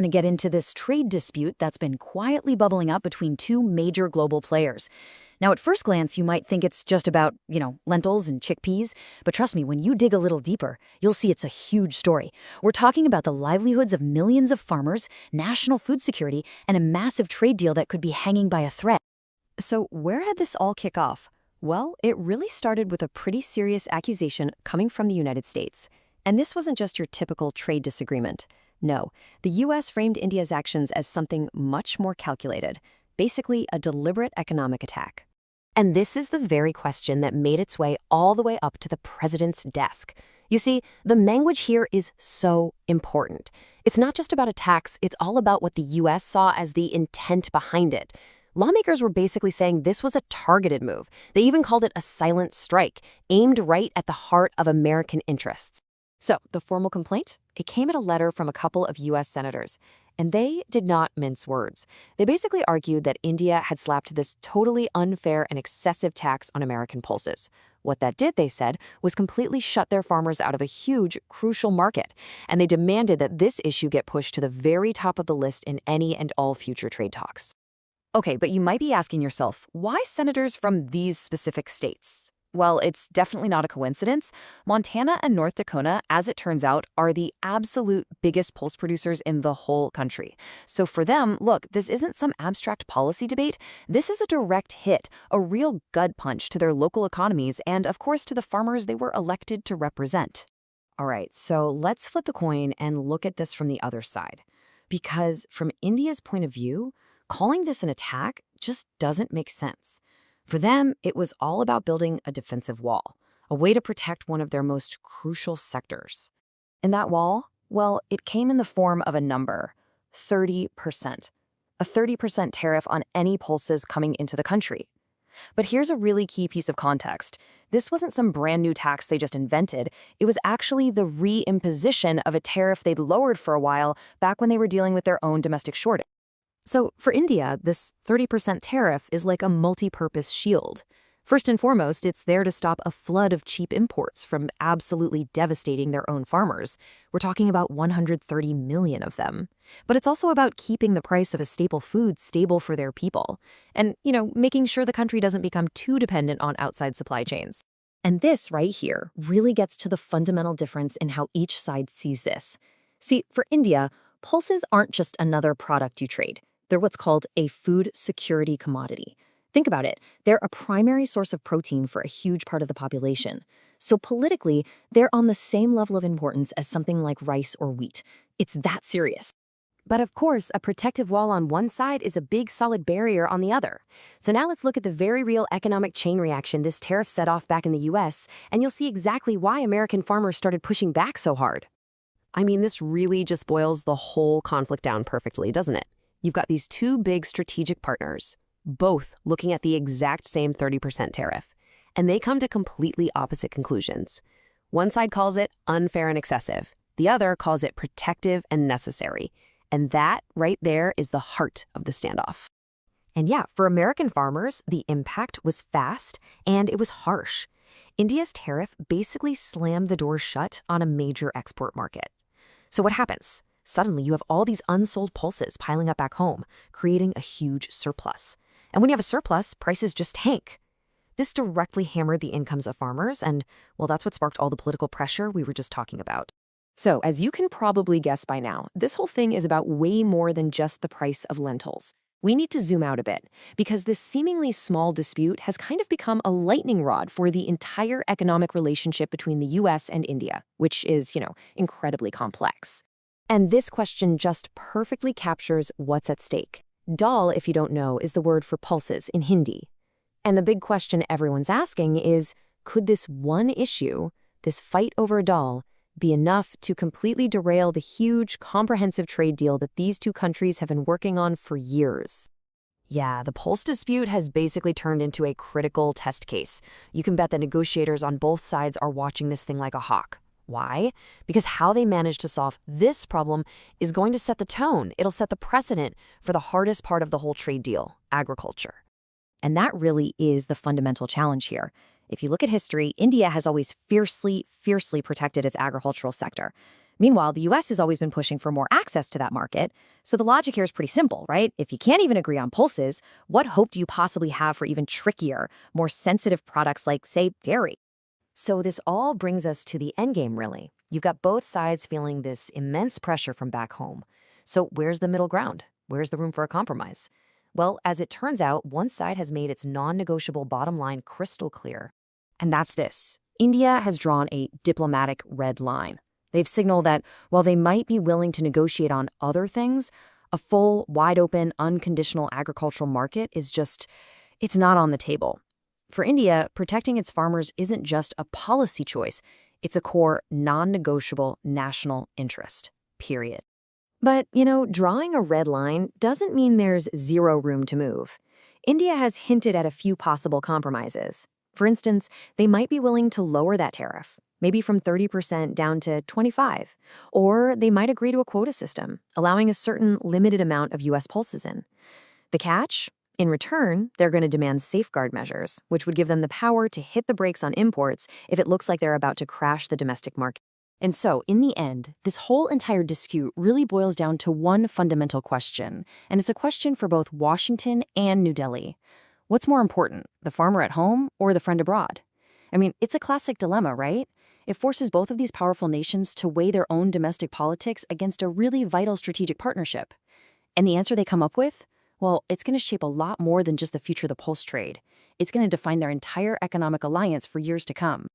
going to get into this trade dispute that's been quietly bubbling up between two major global players. Now, at first glance, you might think it's just about, lentils and chickpeas, but trust me, when you dig a little deeper, you'll see it's a huge story. We're talking about the livelihoods of millions of farmers, national food security, and a massive trade deal that could be hanging by a thread. So where did this all kick off? Well, it really started with a pretty serious accusation coming from the United States. And this wasn't just your typical trade disagreement. No, the U.S. framed India's actions as something much more calculated, basically a deliberate economic attack. And this is the very question that made its way all the way up to the president's desk. You see, the language here is so important. It's not just about attacks, it's all about what the U.S. saw as the intent behind it. Lawmakers were basically saying this was a targeted move. They even called it a silent strike, aimed right at the heart of American interests. So, the formal complaint? It came in a letter from a couple of U.S. senators, and they did not mince words. They basically argued that India had slapped this totally unfair and excessive tax on American pulses. What that did, they said, was completely shut their farmers out of a huge, crucial market, and they demanded that this issue get pushed to the very top of the list in any and all future trade talks. Okay, but you might be asking yourself, why senators from these specific states? Well, it's definitely not a coincidence. Montana and North Dakota, as it turns out, are the absolute biggest pulse producers in the whole country. So for them, look, this isn't some abstract policy debate. This is a direct hit, a real gut punch to their local economies and, of course, to the farmers they were elected to represent. All right, so let's flip the coin and look at this from the other side. Because from India's point of view, calling this an attack just doesn't make sense. For them, it was all about building a defensive wall, a way to protect one of their most crucial sectors. And that wall, well, it came in the form of a number, 30%. A 30% tariff on any pulses coming into the country. But here's a really key piece of context. This wasn't some brand new tax they just invented. It was actually the reimposition of a tariff they'd lowered for a while back when they were dealing with their own domestic shortage. So for India, this 30% tariff is like a multi-purpose shield. First and foremost, it's there to stop a flood of cheap imports from absolutely devastating their own farmers. We're talking about 130 million of them. But it's also about keeping the price of a staple food stable for their people. And, making sure the country doesn't become too dependent on outside supply chains. And this right here really gets to the fundamental difference in how each side sees this. See, for India, pulses aren't just another product you trade. They're what's called a food security commodity. Think about it. They're a primary source of protein for a huge part of the population. So politically, they're on the same level of importance as something like rice or wheat. It's that serious. But of course, a protective wall on one side is a big solid barrier on the other. So now let's look at the very real economic chain reaction this tariff set off back in the US, and you'll see exactly why American farmers started pushing back so hard. I mean, this really just boils the whole conflict down perfectly, doesn't it? You've got these two big strategic partners, both looking at the exact same 30% tariff, and they come to completely opposite conclusions. One side calls it unfair and excessive. The other calls it protective and necessary. And that right there is the heart of the standoff. And yeah, for American farmers, the impact was fast and it was harsh. India's tariff basically slammed the door shut on a major export market. So what happens? Suddenly, you have all these unsold pulses piling up back home, creating a huge surplus. And when you have a surplus, prices just tank. This directly hammered the incomes of farmers, and, well, that's what sparked all the political pressure we were just talking about. So, as you can probably guess by now, this whole thing is about way more than just the price of lentils. We need to zoom out a bit, because this seemingly small dispute has kind of become a lightning rod for the entire economic relationship between the US and India, which is, incredibly complex. And this question just perfectly captures what's at stake. Dal, if you don't know, is the word for pulses in Hindi. And the big question everyone's asking is, could this one issue, this fight over dal, be enough to completely derail the huge, comprehensive trade deal that these two countries have been working on for years? Yeah, the pulse dispute has basically turned into a critical test case. You can bet that negotiators on both sides are watching this thing like a hawk. Why? Because how they manage to solve this problem is going to set the tone. It'll set the precedent for the hardest part of the whole trade deal, agriculture. And that really is the fundamental challenge here. If you look at history, India has always fiercely protected its agricultural sector. Meanwhile, the US has always been pushing for more access to that market, so the logic here is pretty simple, right? If you can't even agree on pulses, what hope do you possibly have for even trickier, more sensitive products like, say, dairy? So this all brings us to the endgame, really. You've got both sides feeling this immense pressure from back home. So where's the middle ground? Where's the room for a compromise? Well, as it turns out, one side has made its non-negotiable bottom line crystal clear. And that's this. India has drawn a diplomatic red line. They've signaled that while they might be willing to negotiate on other things, a full, wide-open, unconditional agricultural market is just, it's not on the table. For India, protecting its farmers isn't just a policy choice, it's a core, non-negotiable national interest, period. But, drawing a red line doesn't mean there's zero room to move. India has hinted at a few possible compromises. For instance, they might be willing to lower that tariff, maybe from 30% down to 25%, or they might agree to a quota system, allowing a certain limited amount of U.S. pulses in. The catch? In return, they're going to demand safeguard measures, which would give them the power to hit the brakes on imports if it looks like they're about to crash the domestic market. And so, in the end, this whole entire dispute really boils down to one fundamental question, and it's a question for both Washington and New Delhi. What's more important, the farmer at home or the friend abroad? I mean, it's a classic dilemma, right? It forces both of these powerful nations to weigh their own domestic politics against a really vital strategic partnership. And the answer they come up with? Well, it's going to shape a lot more than just the future of the pulse trade. It's going to define their entire economic alliance for years to come.